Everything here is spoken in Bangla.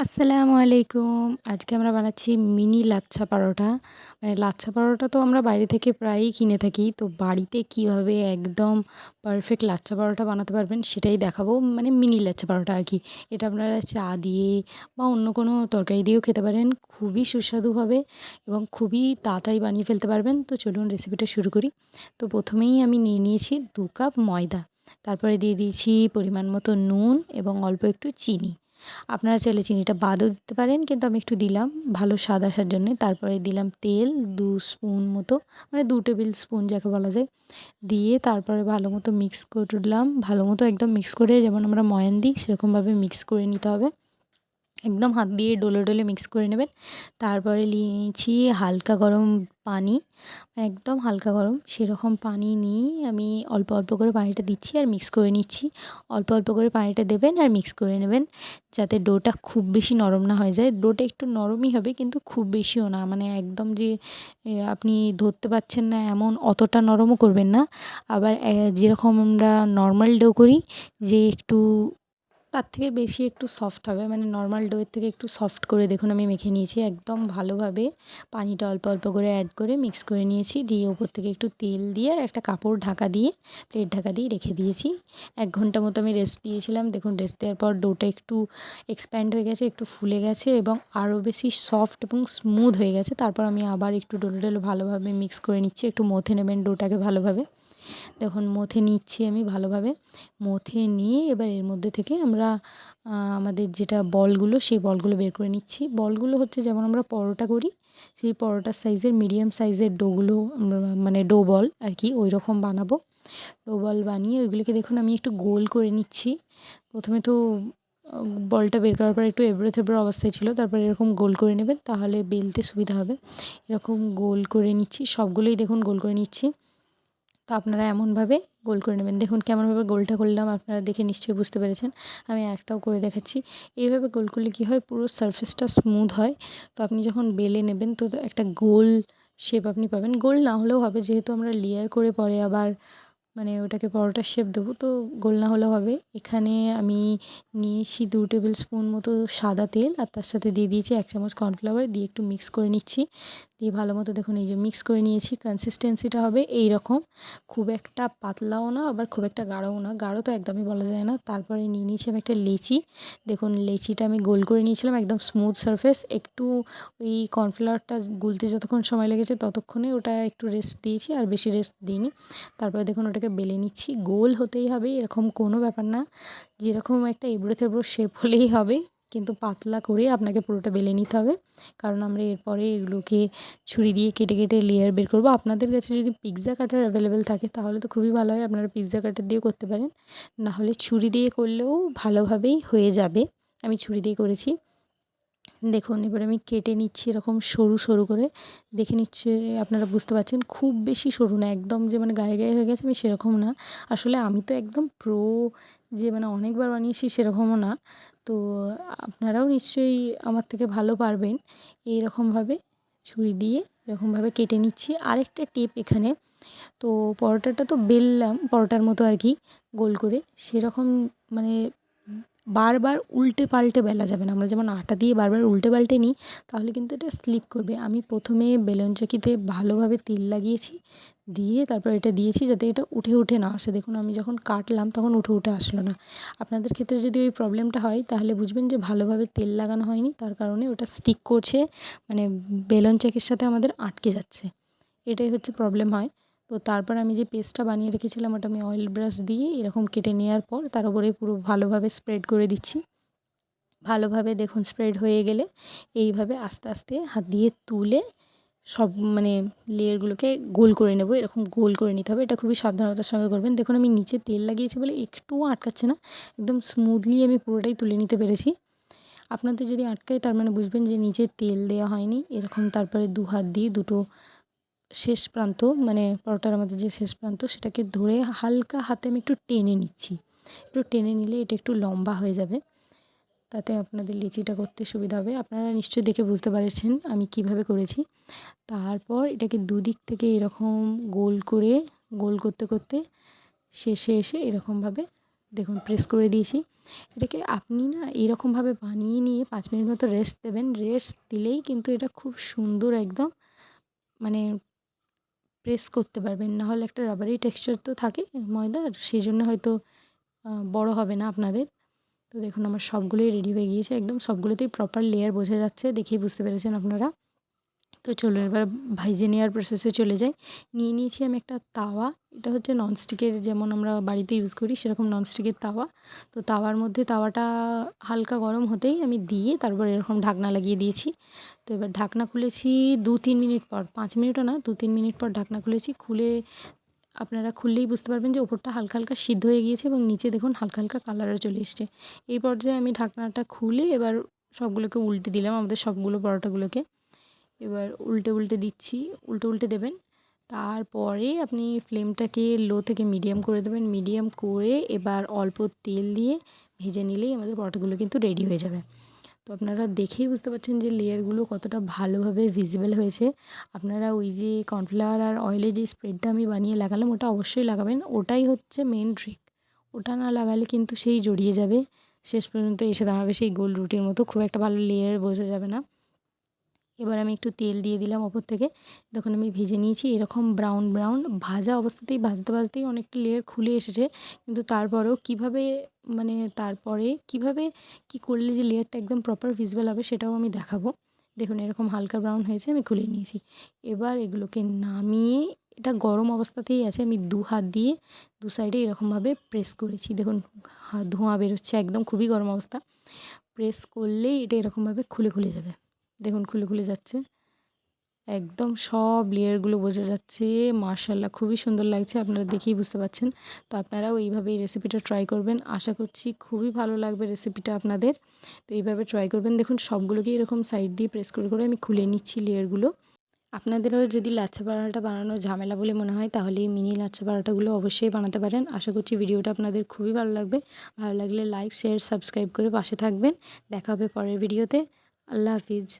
আসসালামু আলাইকুম। আজকে আমরা বানাচ্ছি মিনি লাচ্ছা পরোটা। মানে লাচ্ছা পরোটা তো আমরা বাইরে থেকে প্রায়ই কিনে থাকি। তো বাড়িতে কীভাবে একদম পারফেক্ট লাচ্ছা পরোটা বানাতে পারবেন সেটাই দেখাবো। মানে মিনি লাচ্ছা পরোটা আরকি। এটা আপনারা চা দিয়ে বা অন্য কোনো তরকারি দিয়েও খেতে পারেন। খুবই সুস্বাদু হবে এবং খুবই তাড়াতাড়ি বানিয়ে ফেলতে পারবেন। তো চলুন রেসিপিটা শুরু করি। তো প্রথমেই আমি নিয়ে নিয়েছি ২ কাপ ময়দা। তারপরে দিয়ে দিয়েছি পরিমাণ মতো নুন এবং অল্প একটু চিনি। আপনারা চাইলে চিনিটা বাদও দিতে পারেন, কিন্তু আমি একটু দিলাম ভালো স্বাদ আসার জন্যে। তারপরে দিলাম তেল ২ স্পুন মতো, মানে ২ টেবিল স্পুন যাকে বলা যায়। দিয়ে তারপরে ভালো মতো মিক্স করলাম। ভালো মতো একদম মিক্স করে, যেমন আমরা ময়ান দিই সেরকমভাবে মিক্স করে নিতে হবে। একদম হাত দিয়ে ডলে, ডলে মিক্স করে নেবেন। তারপরে নিয়েছি হালকা গরম পানি, একদম হালকা গরম সেরকম পানি নিয়ে আমি অল্প, অল্প করে পানিটা দিচ্ছি আর মিক্স করে নিচ্ছি। অল্প, অল্প করে পানিটা দেবেন আর মিক্স করে নেবেন, যাতে ডোটা খুব বেশি নরম না হয়ে যায়। ডোটা একটু নরমই হবে, কিন্তু খুব বেশিও না। মানে একদম যে আপনি ধরতে পারছেন না এমন অতটা নরমও করবেন না। আবার যেরকম আমরা নরমাল ডো করি, যে একটু তার থেকে বেশি একটু সফট হবে, মানে নর্মাল ডোয়ের থেকে একটু সফট করে দেখুন আমি মেখে নিয়েছি। একদম ভালোভাবে পানিটা অল্প, অল্প করে অ্যাড করে মিক্স করে নিয়েছি। দিয়ে ওপর থেকে একটু তেল দিয়ে আর একটা কাপড় ঢাকা দিয়ে, প্লেট ঢাকা দিয়ে রেখে দিয়েছি। ১ ঘন্টা মতো আমি রেস্ট দিয়েছিলাম। দেখুন রেস্ট দেওয়ার পর ডোটা একটু এক্সপ্যান্ড হয়ে গেছে, একটু ফুলে গেছে এবং আরও বেশি সফট এবং স্মুথ হয়ে গেছে। তারপর আমি আবার একটু ডলে, ডলে ভালোভাবে মিক্স করে নিচ্ছি। একটু মথে নেবেন ডোটাকে ভালোভাবে। দেখুন মথে নিচ্ছি আমি ভালোভাবে। মথে নিয়ে এবার এর মধ্যে থেকে আমরা আমাদের যেটা বলগুলো, সেই বলগুলো বের করে নিচ্ছি। বলগুলো হচ্ছে যেমন আমরা পরোটা করি, সেই পরোটার সাইজের মিডিয়াম সাইজের ডোগুলো আমরা, মানে ডো বল আরকি ওইরকম বানাবো। ডো বল বানিয়ে ওইগুলোকে দেখুন আমি একটু গোল করে নিচ্ছি। প্রথমে তো বলটা বের করার পর একটু এবড়ো-থেবড়ো অবস্থায় ছিল। তারপরে এরকম গোল করে নেবেন, তাহলে বেলতে সুবিধা হবে। এরকম গোল করে নিচ্ছি, সবগুলোই দেখুন গোল করে নিচ্ছি। তো আপনারা এমনভাবে গোল করে নেবেন। দেখুন কেমনভাবে গোলটা করলাম, আপনারা দেখে নিশ্চয়ই বুঝতে পেরেছেন। আমি আরেকটাও করে দেখাচ্ছি। এইভাবে গোল করলে কী হয়, পুরো সারফেসটা স্মুথ হয়। তো আপনি যখন বেলে নেবেন তো একটা গোল শেপ আপনি পাবেন। গোল না হলেও হবে, যেহেতু আমরা লেয়ার করে পরে আবার মানে ওটাকে পরোটার শেপ দেবো, তো গোল না হলেও হবে। এখানে আমি নিয়েছি ২ টেবিল স্পুন মতো সাদা তেল আর তার সাথে দিয়ে দিয়েছি ১ চামচ কর্নফ্লাওয়ার, দিয়ে একটু মিক্স করে নিচ্ছি। দিয়ে ভালো মতো দেখুন এই যে মিক্স করে নিয়েছি। কনসিস্টেন্সিটা হবে এইরকম, খুব একটা পাতলাও না আবার খুব একটা গাঢ়ও না। গাঢ় তো একদমই বলা যায় না। তারপরে নিয়ে নিয়েছি আমি একটা লেচি। দেখুন লেচিটা আমি গোল করে নিয়েছিলাম, একদম স্মুথ সারফেস। একটু ওই কর্নফ্লাওয়ারটা গুলতে যতক্ষণ সময় লেগেছে ততক্ষণে ওটা একটু রেস্ট দিয়েছি, আর বেশি রেস্ট দিইনি। তারপরে দেখুন ওটাকে বেলে নিচ্ছি। গোল হতেই হবে এরকম কোনো ব্যাপার না, যেরকম একটা এবড়ো-থেবড়ো শেপ হলেই হবে, কিন্তু পাতলা করে আপনাকে পুরোটা বেলে নিতে হবে। কারণ আমরা এরপরে এগুলোকে ছুরি দিয়ে কেটে, কেটে লেয়ার বের করব। আপনাদের কাছে যদি পিৎজা কাটার অ্যাভেলেবেল থাকে তাহলে তো খুবই ভালো হয়, আপনারা পিৎজা কাটার দিয়েও করতে পারেন। নাহলে ছুরি দিয়ে করলেও ভালোভাবেই হয়ে যাবে। আমি ছুরি দিয়ে করেছি। দেখুন এবার আমি কেটে নিচ্ছি এরকম সরু, সরু করে। দেখে নিশ্চয়ই আপনারা বুঝতে পারছেন, খুব বেশি সরু না, একদম যে মানে গায়ে, গায়ে হয়ে গেছে আমি সেরকম না। আসলে আমি তো একদম প্রো, যে মানে অনেকবার বানিয়েছি সেরকমও না। তো আপনারাও নিশ্চয়ই আমার থেকে ভালো পারবেন। এইরকমভাবে ছুরি দিয়ে এরকমভাবে কেটে নিচ্ছি। আরেকটা টিপ এখানে, তো পরোটাটা তো বেললাম পরোটার মতো আরকি গোল করে। সেরকম মানে বারবার উল্টে পাল্টে বেলা যাবে না। আমরা যেমন আটা দিয়ে বারবার উল্টে পাল্টে নিই, তাহলে কিন্তু এটা স্লিপ করবে। আমি প্রথমে বেলন চাকিতে ভালোভাবে তেল লাগিয়েছি, দিয়ে তারপর এটা দিয়েছি যাতে এটা উঠে, উঠে না আসে। দেখুন আমি যখন কাটলাম তখন উঠে, উঠে আসলো না। আপনাদের ক্ষেত্রে যদি ওই প্রবলেমটা হয় তাহলে বুঝবেন যে ভালোভাবে তেল লাগানো হয়নি, তার কারণে ওটা স্টিক করছে, মানে বেলন চাকির সাথে আমাদের আটকে যাচ্ছে। এটাই হচ্ছে প্রবলেম হয়। তো তারপর আমি যে পেস্টটা বানিয়ে রেখেছিলাম ওটা আমি অয়েল ব্রাশ দিয়ে এরকম কেটে নেওয়ার পর তার উপরে পুরো ভালোভাবে স্প্রেড করে দিচ্ছি। ভালোভাবে দেখুন স্প্রেড হয়ে গেলে এইভাবে আস্তে, আস্তে হাত দিয়ে তুলে সব মানে লেয়ারগুলোকে গোল করে নেব। এরকম গোল করে নিতে হবে। এটা খুবই সাবধানতার সঙ্গে করবেন। দেখুন আমি নিচে তেল লাগিয়েছি বলে একটুও আটকাচ্ছে না। একদম স্মুথলি আমি পুরোটাই তুলে নিতে পেরেছি। আপনাদের যদি আটকায় তার মানে বুঝবেন যে নিচে তেল দেওয়া হয়নি। এরকম তারপরে ২ হাত দিয়ে দুটো শেষ প্রান্ত, মানে পরোটার আমাদের যে শেষ প্রান্ত সেটাকে ধরে হালকা হাতে আমি একটু টেনে নিচ্ছি। একটু টেনে নিলে এটা একটু লম্বা হয়ে যাবে। তাতে আপনাদের লিচিটা করতে সুবিধা হবে। আপনারা নিশ্চয়ই দেখে বুঝতে পারছেন আমি কিভাবে করেছি। তারপর এটাকে দুদিক থেকে এরকম গোল করে, গোল করতে, করতে শেষে এসে এরকমভাবে দেখুন প্রেস করে দিয়েছি। এটাকে আপনি না এরকমভাবে বানিয়ে নিয়ে 5 মিনিট মতো রেস্ট দেবেন। রেস্ট দিলেই কিন্তু এটা খুব সুন্দর একদম মানে প্রেস করতে পারবেন। নাহলে একটা রাবারি টেক্সচার তো থাকে ময়দার, সেজন্য হয়তো বড় হবে না আপনাদের। তো দেখুন আমার সবগুলোই রেডি হয়ে গিয়েছে, একদম সবগুলোতেই প্রপার লেয়ার বোঝা যাচ্ছে, দেখেই বুঝতে পেরেছেন আপনারা। তো চলুন এবার ভেজে নেওয়ার প্রসেসে চলে যাই। নিয়ে নিয়েছি আমি একটা তাওয়া। এটা হচ্ছে ননস্টিকের, যেমন আমরা বাড়িতে ইউজ করি সেরকম ননস্টিকের তাওয়া। তো তাওয়ার মধ্যে তাওয়াটা হালকা গরম হতেই আমি দিয়ে তারপর এরকম ঢাকনা লাগিয়ে দিয়েছি। তো এবার ঢাকনা খুলেছি 2-3 মিনিট পর, 5 মিনিটও না 2-3 মিনিট পর ঢাকনা খুলেছি। খুলে আপনারা খুললেই বুঝতে পারবেন যে ওপরটা হালকা হালকা সিদ্ধ হয়ে গিয়েছে এবং নিচে দেখুন হালকা হালকা কালারও চলে এসছে। এই পর্যায়ে আমি ঢাকনাটা খুলে এবার সবগুলোকে উল্টে দিলাম, আমাদের সবগুলো পরোটাগুলোকে। এবার উল্টে উল্টে দিচ্ছি, উল্টে উল্টে দেবেন। তারপরে আপনি ফ্লেমটাকে লো থেকে মিডিয়াম করে দেবেন। মিডিয়াম করে এবার অল্প তেল দিয়ে ভেজে নিলেই আমাদের পরোটাগুলো কিন্তু রেডি হয়ে যাবে। তো আপনারা দেখেই বুঝতে পারছেন যে লেয়ারগুলো কতটা ভালোভাবে ভিজিবল হয়েছে। আপনারা ওই যে কর্নফ্লাওয়ার আর অয়েলের যে স্প্রেডটা আমি বানিয়ে লাগালাম ওটা অবশ্যই লাগাবেন। ওটাই হচ্ছে মেন ট্রিক। ওটা না লাগালে কিন্তু সেই জড়িয়ে যাবে, শেষ পর্যন্ত এসে দাঁড়াবে সেই গোল রুটির মতো, খুব একটা ভালো লেয়ার বোঝা যাবে না। এবার আমি একটু তেল দিয়ে দিলাম ওপর থেকে। দেখুন আমি ভেজে নিয়েছি এরকম ব্রাউন ব্রাউন, ভাজা অবস্থাতেই ভাজতে ভাজতেই অনেকটা লেয়ার খুলে এসেছে। কিন্তু তারপরেও কীভাবে মানে তারপরে কীভাবে কী করলে যে লেয়ারটা একদম প্রপার ভিজিবল হবে সেটাও আমি দেখাবো। দেখুন এরকম হালকা ব্রাউন হয়েছে, আমি খুলে নিয়েছি। এবার এগুলোকে নামিয়ে, এটা গরম অবস্থাতেই আছে, আমি 2 হাত দিয়ে 2 সাইডে এরকমভাবে প্রেস করেছি। দেখুন ধোঁয়া বেরোচ্ছে, একদম খুবই গরম অবস্থা। প্রেস করলেই এটা এরকমভাবে খুলে খুলে যাবে। দেখুন খুলে খুলে যাচ্ছে, একদম সব লেয়ারগুলো বোঝা যাচ্ছে। মাশাআল্লাহ খুবই সুন্দর লাগছে, আপনারা দেখেই বুঝতে পারছেন। তো আপনারাও এইভাবে এই রেসিপিটা ট্রাই করবেন, আশা করছি খুবই ভালো লাগবে রেসিপিটা আপনাদের। তো এইভাবে ট্রাই করবেন। দেখুন সবগুলোকেই এরকম সাইড দিয়ে প্রেস করে করে আমি খুলে নিচ্ছি লেয়ারগুলো। আপনাদেরও যদি লাচ্ছা পরাঠা বানানো ঝামেলা বলে মনে হয় তাহলে এই মিনি লাচ্ছা পরাঠাগুলো অবশ্যই বানাতে পারেন। আশা করছি ভিডিওটা আপনাদের খুবই ভালো লাগবে। ভালো লাগলে লাইক, শেয়ার, সাবস্ক্রাইব করে পাশে থাকবেন। দেখা হবে পরের ভিডিওতে। আল্লাহ হাফিজ।